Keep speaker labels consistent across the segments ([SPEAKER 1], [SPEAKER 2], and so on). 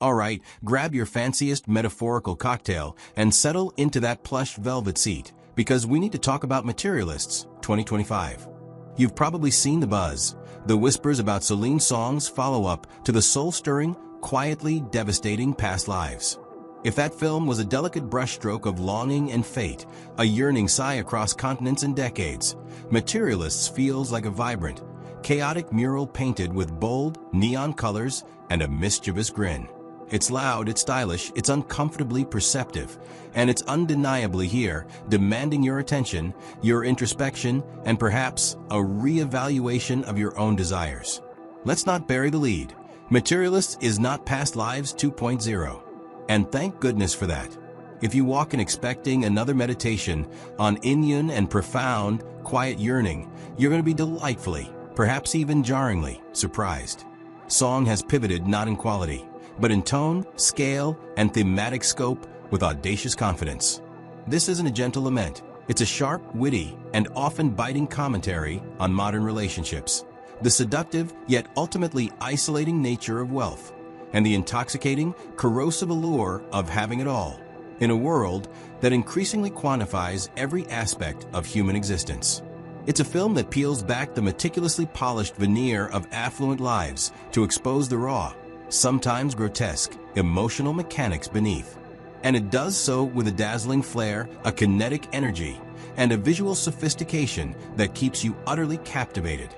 [SPEAKER 1] Alright, grab your fanciest metaphorical cocktail and settle into that plush velvet seat, because we need to talk about Materialists 2025. You've probably seen the buzz, the whispers about Celine Song's follow-up to the soul-stirring, quietly devastating Past Lives. If that film was a delicate brushstroke of longing and fate, a yearning sigh across continents and decades, Materialists feels like a vibrant, chaotic mural painted with bold, neon colors and a mischievous grin. It's loud, it's stylish, it's uncomfortably perceptive, and it's undeniably here, demanding your attention, your introspection, and perhaps a re-evaluation of your own desires. Let's not bury the lead. Materialists is not Past Lives 2.0, and thank goodness for that. If you walk in expecting another meditation on inyon and profound, quiet yearning, you're going to be delightfully, perhaps even jarringly, surprised. Song has pivoted not in quality, but in tone, scale, and thematic scope with audacious confidence. This isn't a gentle lament. It's a sharp, witty, and often biting commentary on modern relationships, the seductive yet ultimately isolating nature of wealth, and the intoxicating, corrosive allure of having it all, in a world that increasingly quantifies every aspect of human existence. It's a film that peels back the meticulously polished veneer of affluent lives to expose the raw, sometimes grotesque, emotional mechanics beneath. And it does so with a dazzling flair, a kinetic energy, and a visual sophistication that keeps you utterly captivated,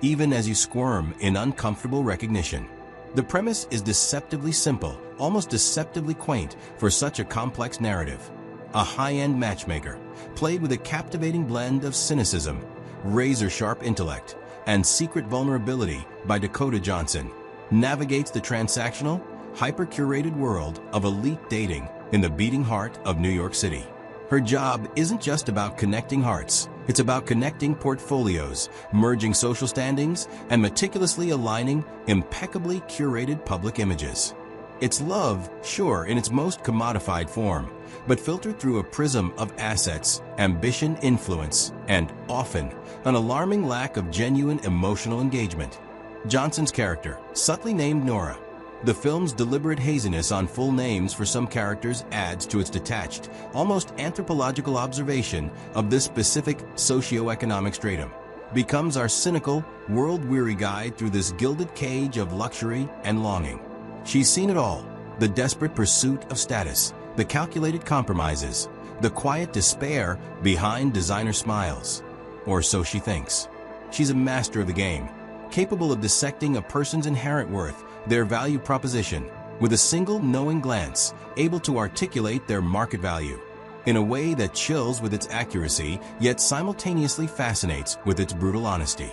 [SPEAKER 1] even as you squirm in uncomfortable recognition. The premise is deceptively simple, almost deceptively quaint for such a complex narrative. A high-end matchmaker, played with a captivating blend of cynicism, razor-sharp intellect, and secret vulnerability by Dakota Johnson, navigates the transactional, hyper-curated world of elite dating in the beating heart of New York City. Her job isn't just about connecting hearts, it's about connecting portfolios, merging social standings, and meticulously aligning impeccably curated public images. It's love, sure, in its most commodified form, but filtered through a prism of assets, ambition, influence, and, often, an alarming lack of genuine emotional engagement. Johnson's character, subtly named Nora. The film's deliberate haziness on full names for some characters adds to its detached, almost anthropological observation of this specific socioeconomic stratum, becomes our cynical, world-weary guide through this gilded cage of luxury and longing. She's seen it all: the desperate pursuit of status, the calculated compromises, the quiet despair behind designer smiles. Or so she thinks. She's a master of the game, capable of dissecting a person's inherent worth, their value proposition, with a single knowing glance, able to articulate their market value in a way that chills with its accuracy, yet simultaneously fascinates with its brutal honesty.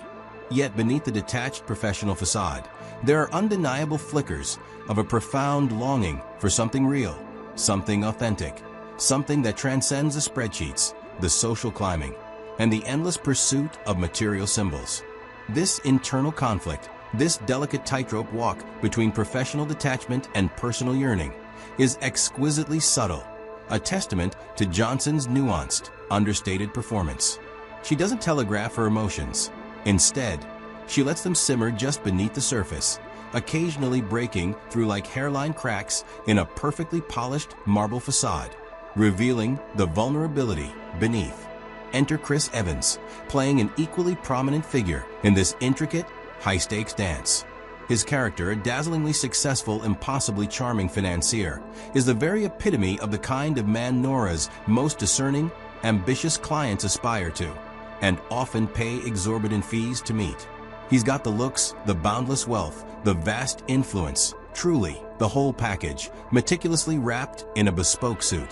[SPEAKER 1] Yet beneath the detached professional facade, there are undeniable flickers of a profound longing for something real, something authentic, something that transcends the spreadsheets, the social climbing, and the endless pursuit of material symbols. This internal conflict, this delicate tightrope walk between professional detachment and personal yearning, is exquisitely subtle, a testament to Johnson's nuanced, understated performance. She doesn't telegraph her emotions. Instead, she lets them simmer just beneath the surface, occasionally breaking through like hairline cracks in a perfectly polished marble facade, revealing the vulnerability beneath. Enter Chris Evans, playing an equally prominent figure in this intricate, high-stakes dance. His character, a dazzlingly successful, impossibly charming financier, is the very epitome of the kind of man Nora's most discerning, ambitious clients aspire to, and often pay exorbitant fees to meet. He's got the looks, the boundless wealth, the vast influence, truly the whole package, meticulously wrapped in a bespoke suit.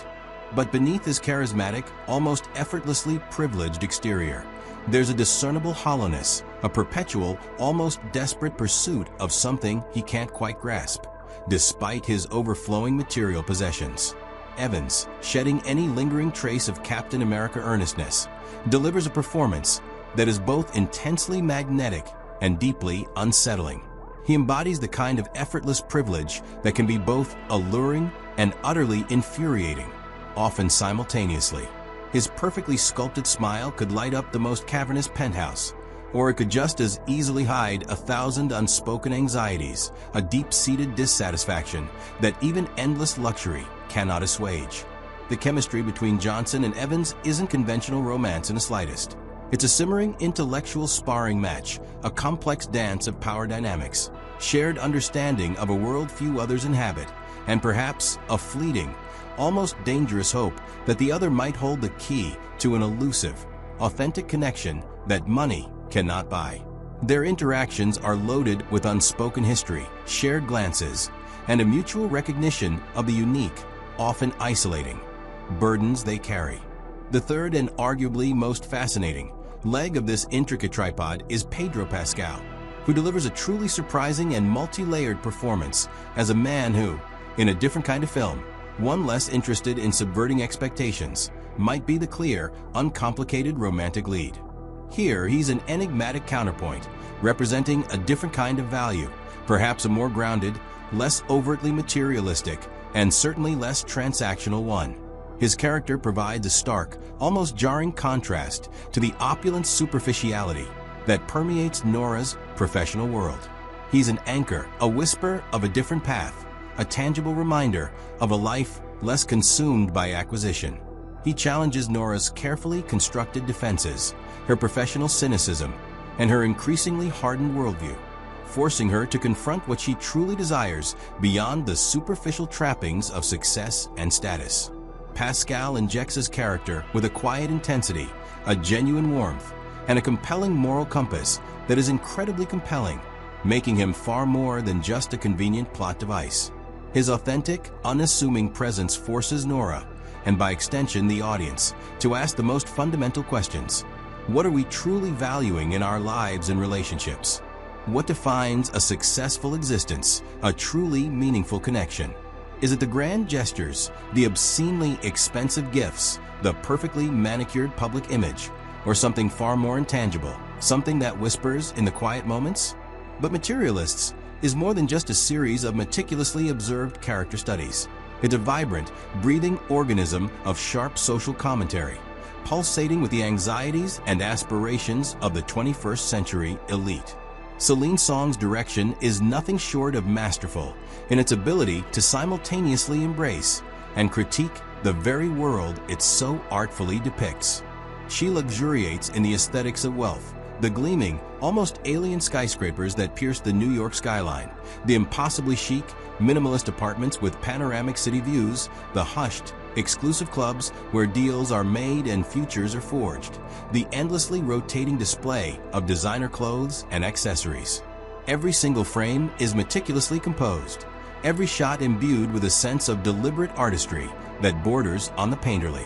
[SPEAKER 1] But beneath his charismatic, almost effortlessly privileged exterior, there's a discernible hollowness, a perpetual, almost desperate pursuit of something he can't quite grasp, despite his overflowing material possessions. Evans, shedding any lingering trace of Captain America earnestness, delivers a performance that is both intensely magnetic and deeply unsettling. He embodies the kind of effortless privilege that can be both alluring and utterly infuriating, often simultaneously. His perfectly sculpted smile could light up the most cavernous penthouse, Or it could just as easily hide 1,000 unspoken anxieties, a deep-seated dissatisfaction that even endless luxury cannot assuage. The chemistry between Johnson and Evans isn't conventional romance in the slightest. It's a simmering intellectual sparring match, a complex dance of power dynamics, shared understanding of a world few others inhabit, and perhaps a fleeting, almost dangerous hope that the other might hold the key to an elusive, authentic connection that money cannot buy. Their interactions are loaded with unspoken history, shared glances, and a mutual recognition of the unique, often isolating, burdens they carry. The third and arguably most fascinating leg of this intricate tripod is Pedro Pascal, who delivers a truly surprising and multi-layered performance as a man who, in a different kind of film, one less interested in subverting expectations, might be the clear, uncomplicated romantic lead. Here, he's an enigmatic counterpoint, representing a different kind of value, perhaps a more grounded, less overtly materialistic, and certainly less transactional one. His character provides a stark, almost jarring contrast to the opulent superficiality that permeates Nora's professional world. He's an anchor, a whisper of a different path, a tangible reminder of a life less consumed by acquisition. He challenges Nora's carefully constructed defenses, her professional cynicism, and her increasingly hardened worldview, forcing her to confront what she truly desires beyond the superficial trappings of success and status. Pascal injects his character with a quiet intensity, a genuine warmth, and a compelling moral compass that is incredibly compelling, making him far more than just a convenient plot device. His authentic, unassuming presence forces Nora, and by extension the audience, to ask the most fundamental questions. What are we truly valuing in our lives and relationships? What defines a successful existence, a truly meaningful connection? Is it the grand gestures, the obscenely expensive gifts, the perfectly manicured public image, or something far more intangible, something that whispers in the quiet moments? But Materialists is more than just a series of meticulously observed character studies. It's a vibrant, breathing organism of sharp social commentary, pulsating with the anxieties and aspirations of the 21st century elite. Celine Song's direction is nothing short of masterful in its ability to simultaneously embrace and critique the very world it so artfully depicts. She luxuriates in the aesthetics of wealth, the gleaming, almost alien skyscrapers that pierce the New York skyline, the impossibly chic, minimalist apartments with panoramic city views, the hushed, exclusive clubs where deals are made and futures are forged, the endlessly rotating display of designer clothes and accessories. Every single frame is meticulously composed, every shot imbued with a sense of deliberate artistry that borders on the painterly.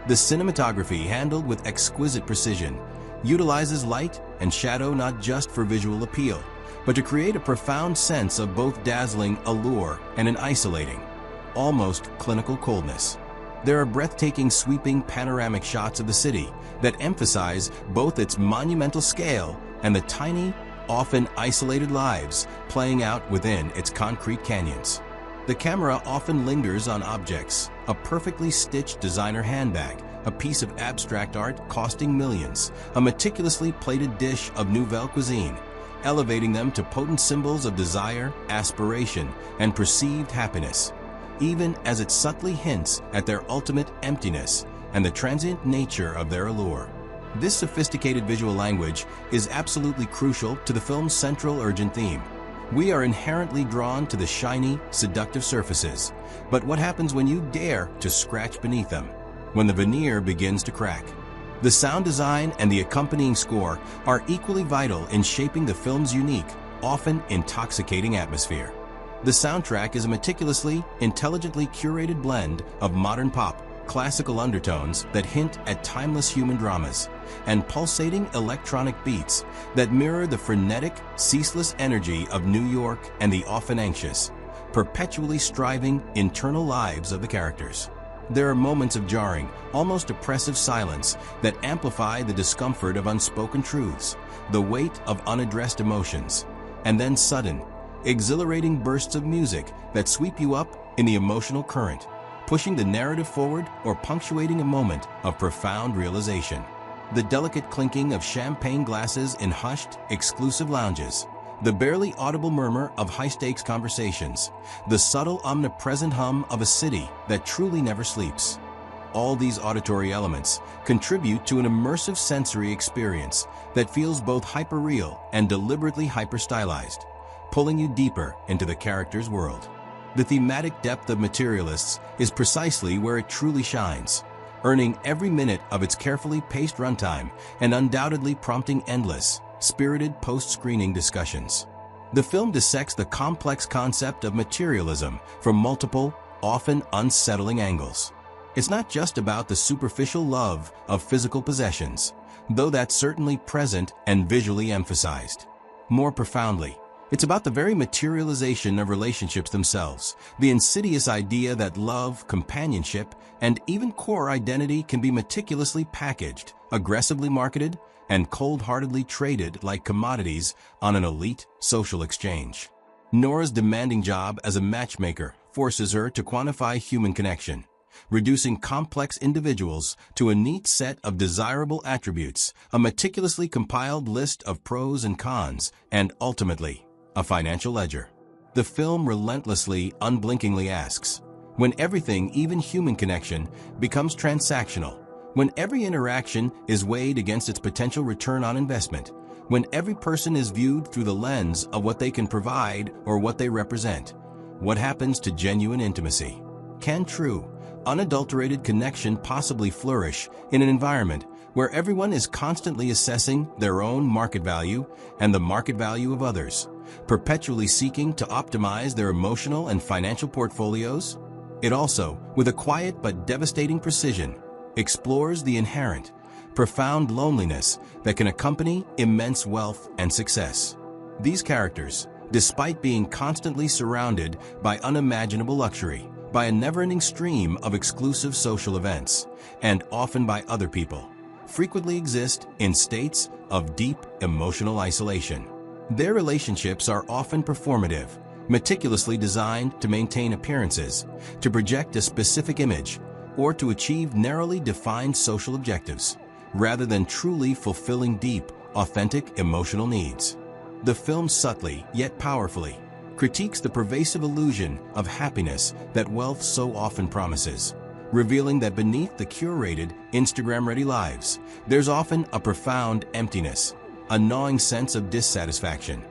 [SPEAKER 1] The cinematography, handled with exquisite precision, utilizes light and shadow not just for visual appeal, but to create a profound sense of both dazzling allure and an isolating, almost clinical coldness. There are breathtaking, sweeping panoramic shots of the city that emphasize both its monumental scale and the tiny, often isolated lives playing out within its concrete canyons. The camera often lingers on objects, a perfectly stitched designer handbag, a piece of abstract art costing millions, a meticulously plated dish of nouvelle cuisine, elevating them to potent symbols of desire, aspiration, and perceived happiness, even as it subtly hints at their ultimate emptiness and the transient nature of their allure. This sophisticated visual language is absolutely crucial to the film's central urgent theme. We are inherently drawn to the shiny, seductive surfaces, but what happens when you dare to scratch beneath them, when the veneer begins to crack? The sound design and the accompanying score are equally vital in shaping the film's unique, often intoxicating atmosphere. The soundtrack is a meticulously, intelligently curated blend of modern pop, classical undertones that hint at timeless human dramas, and pulsating electronic beats that mirror the frenetic, ceaseless energy of New York and the often anxious, perpetually striving internal lives of the characters. There are moments of jarring, almost oppressive silence that amplify the discomfort of unspoken truths, the weight of unaddressed emotions, and then sudden, exhilarating bursts of music that sweep you up in the emotional current, pushing the narrative forward or punctuating a moment of profound realization. The delicate clinking of champagne glasses in hushed, exclusive lounges, the barely audible murmur of high-stakes conversations, the subtle, omnipresent hum of a city that truly never sleeps. All these auditory elements contribute to an immersive sensory experience that feels both hyper-real and deliberately hyper-stylized, pulling you deeper into the character's world. The thematic depth of Materialists is precisely where it truly shines, earning every minute of its carefully paced runtime and undoubtedly prompting endless, spirited post-screening discussions. The film dissects the complex concept of materialism from multiple, often unsettling angles. It's not just about the superficial love of physical possessions, though that's certainly present and visually emphasized. More profoundly, it's about the very materialization of relationships themselves, the insidious idea that love, companionship, and even core identity can be meticulously packaged, aggressively marketed, and cold-heartedly traded like commodities on an elite social exchange. Nora's demanding job as a matchmaker forces her to quantify human connection, reducing complex individuals to a neat set of desirable attributes, a meticulously compiled list of pros and cons, and ultimately, a financial ledger. The film relentlessly, unblinkingly asks, when everything, even human connection, becomes transactional, when every interaction is weighed against its potential return on investment, when every person is viewed through the lens of what they can provide or what they represent, what happens to genuine intimacy? Can true, unadulterated connection possibly flourish in an environment where everyone is constantly assessing their own market value and the market value of others, perpetually seeking to optimize their emotional and financial portfolios? It also, with a quiet but devastating precision, explores the inherent, profound loneliness that can accompany immense wealth and success. These characters, despite being constantly surrounded by unimaginable luxury, by a never-ending stream of exclusive social events, and often by other people, frequently exist in states of deep emotional isolation. Their relationships are often performative, meticulously designed to maintain appearances, to project a specific image, or to achieve narrowly defined social objectives, rather than truly fulfilling deep, authentic emotional needs. The film subtly, yet powerfully, critiques the pervasive illusion of happiness that wealth so often promises, revealing that beneath the curated, Instagram-ready lives, there's often a profound emptiness, a gnawing sense of dissatisfaction,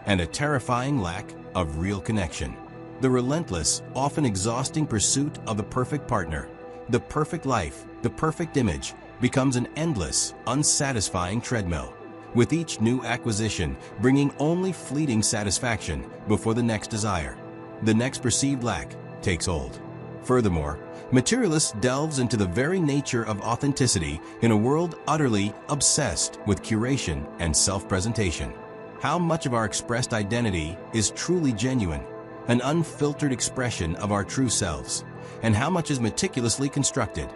[SPEAKER 1] and a terrifying lack of real connection. The relentless, often exhausting pursuit of the perfect partner, the perfect life, the perfect image, becomes an endless, unsatisfying treadmill, with each new acquisition bringing only fleeting satisfaction before the next desire. The next perceived lack takes hold. Furthermore, Materialists delves into the very nature of authenticity in a world utterly obsessed with curation and self-presentation. How much of our expressed identity is truly genuine, an unfiltered expression of our true selves, and how much is meticulously constructed,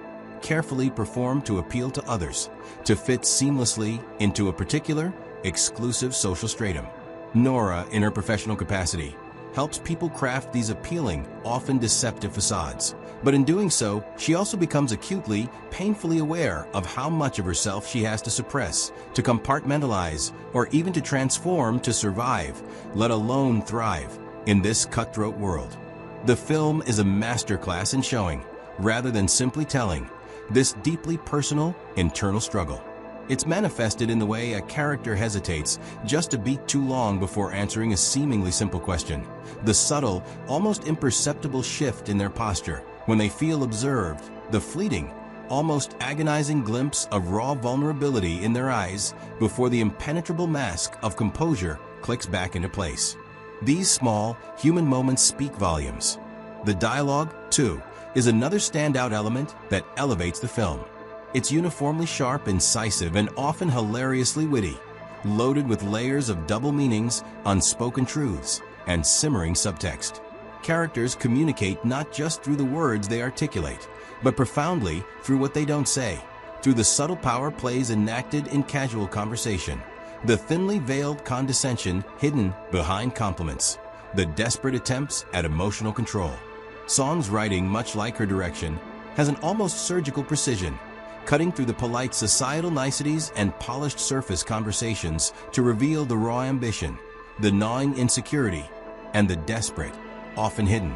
[SPEAKER 1] carefully performed to appeal to others, to fit seamlessly into a particular, exclusive social stratum. Nora, in her professional capacity, helps people craft these appealing, often deceptive facades. But in doing so, she also becomes acutely, painfully aware of how much of herself she has to suppress, to compartmentalize, or even to transform to survive, let alone thrive, in this cutthroat world. The film is a masterclass in showing, rather than simply telling, this deeply personal, internal struggle. It's manifested in the way a character hesitates just a beat too long before answering a seemingly simple question, the subtle, almost imperceptible shift in their posture when they feel observed, the fleeting, almost agonizing glimpse of raw vulnerability in their eyes before the impenetrable mask of composure clicks back into place. These small, human moments speak volumes. The dialogue, too, is another standout element that elevates the film. It's uniformly sharp, incisive, and often hilariously witty, loaded with layers of double meanings, unspoken truths, and simmering subtext. Characters communicate not just through the words they articulate, but profoundly through what they don't say, through the subtle power plays enacted in casual conversation, the thinly veiled condescension hidden behind compliments, the desperate attempts at emotional control. Song's writing, much like her direction, has an almost surgical precision, cutting through the polite societal niceties and polished surface conversations to reveal the raw ambition, the gnawing insecurity, and the desperate, often hidden,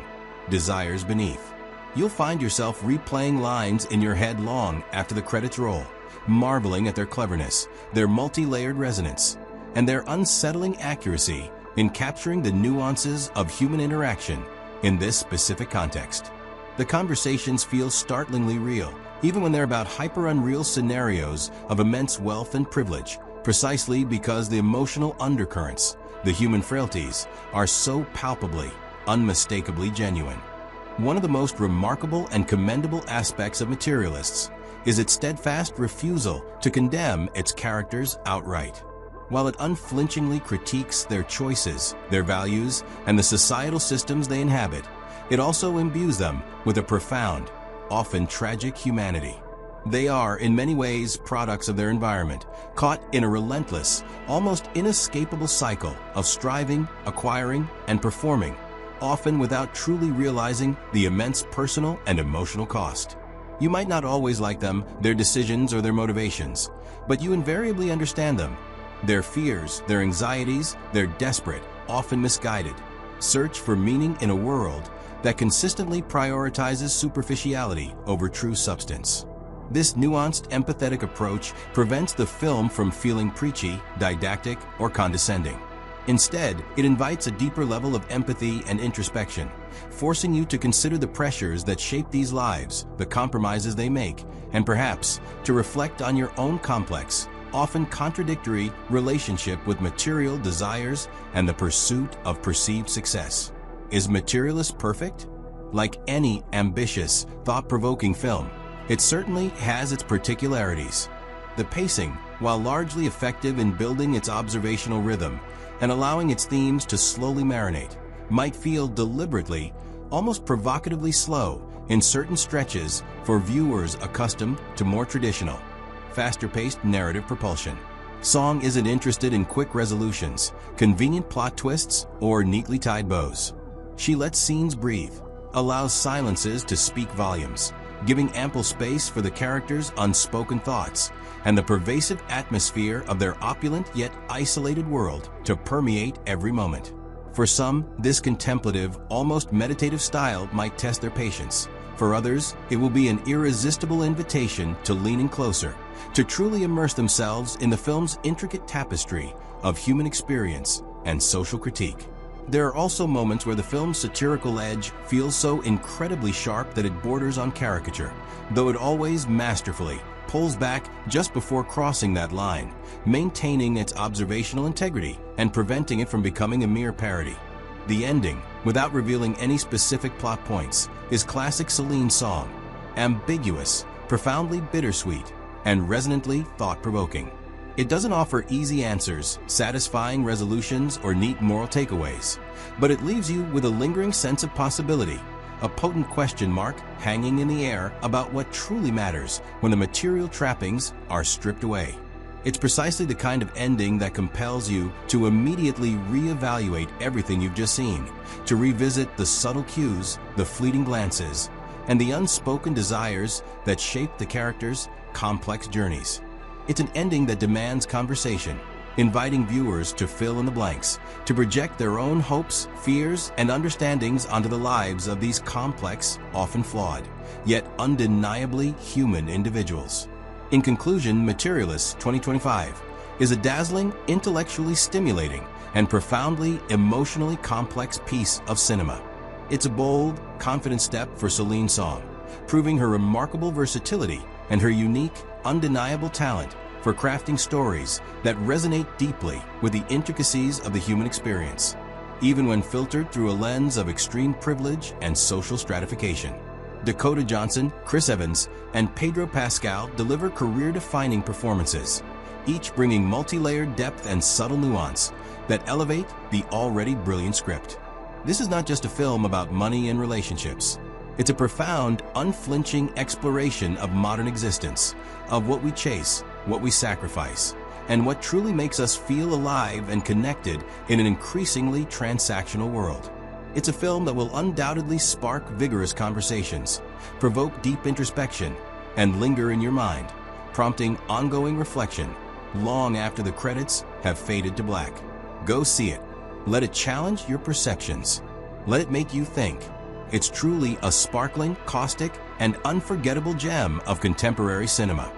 [SPEAKER 1] desires beneath. You'll find yourself replaying lines in your head long after the credits roll, marveling at their cleverness, their multi-layered resonance, and their unsettling accuracy in capturing the nuances of human interaction in this specific context. The conversations feel startlingly real, even when they're about hyper-unreal scenarios of immense wealth and privilege, precisely because the emotional undercurrents, the human frailties, are so palpably, unmistakably genuine. One of the most remarkable and commendable aspects of Materialists is its steadfast refusal to condemn its characters outright. While it unflinchingly critiques their choices, their values, and the societal systems they inhabit, it also imbues them with a profound, often tragic humanity. They are, in many ways, products of their environment, caught in a relentless, almost inescapable cycle of striving, acquiring, and performing, often without truly realizing the immense personal and emotional cost. You might not always like them, their decisions, or their motivations, but you invariably understand them. Their fears, their anxieties, their desperate, often misguided search for meaning in a world that consistently prioritizes superficiality over true substance. This nuanced, empathetic approach prevents the film from feeling preachy, didactic, or condescending. Instead, it invites a deeper level of empathy and introspection, forcing you to consider the pressures that shape these lives, the compromises they make, and perhaps to reflect on your own complex, often contradictory relationship with material desires and the pursuit of perceived success. Is Materialist perfect? Like any ambitious, thought-provoking film, it certainly has its particularities. The pacing, while largely effective in building its observational rhythm and allowing its themes to slowly marinate, might feel deliberately, almost provocatively slow in certain stretches for viewers accustomed to more traditional, faster-paced narrative propulsion. Song isn't interested in quick resolutions, convenient plot twists, or neatly tied bows. She lets scenes breathe, allows silences to speak volumes, giving ample space for the characters' unspoken thoughts and the pervasive atmosphere of their opulent yet isolated world to permeate every moment. For some, this contemplative, almost meditative style might test their patience. For others, it will be an irresistible invitation to lean in closer, to truly immerse themselves in the film's intricate tapestry of human experience and social critique. There are also moments where the film's satirical edge feels so incredibly sharp that it borders on caricature, though it always masterfully pulls back just before crossing that line, maintaining its observational integrity and preventing it from becoming a mere parody. The ending, without revealing any specific plot points, is classic Celine song, ambiguous, profoundly bittersweet, and resonantly thought-provoking. It doesn't offer easy answers, satisfying resolutions, or neat moral takeaways, but it leaves you with a lingering sense of possibility, a potent question mark hanging in the air about what truly matters when the material trappings are stripped away. It's precisely the kind of ending that compels you to immediately reevaluate everything you've just seen, to revisit the subtle cues, the fleeting glances, and the unspoken desires that shape the characters' complex journeys. It's an ending that demands conversation, inviting viewers to fill in the blanks, to project their own hopes, fears, and understandings onto the lives of these complex, often flawed, yet undeniably human individuals. In conclusion, Materialists 2025 is a dazzling, intellectually stimulating, and profoundly emotionally complex piece of cinema. It's a bold, confident step for Celine Song, proving her remarkable versatility and her unique, undeniable talent for crafting stories that resonate deeply with the intricacies of the human experience, even when filtered through a lens of extreme privilege and social stratification. Dakota Johnson, Chris Evans, and Pedro Pascal deliver career-defining performances, each bringing multi-layered depth and subtle nuance that elevate the already brilliant script. This is not just a film about money and relationships. It's a profound, unflinching exploration of modern existence, of what we chase, what we sacrifice, and what truly makes us feel alive and connected in an increasingly transactional world. It's a film that will undoubtedly spark vigorous conversations, provoke deep introspection, and linger in your mind, prompting ongoing reflection long after the credits have faded to black. Go see it. Let it challenge your perceptions. Let it make you think. It's truly a sparkling, caustic, and unforgettable gem of contemporary cinema.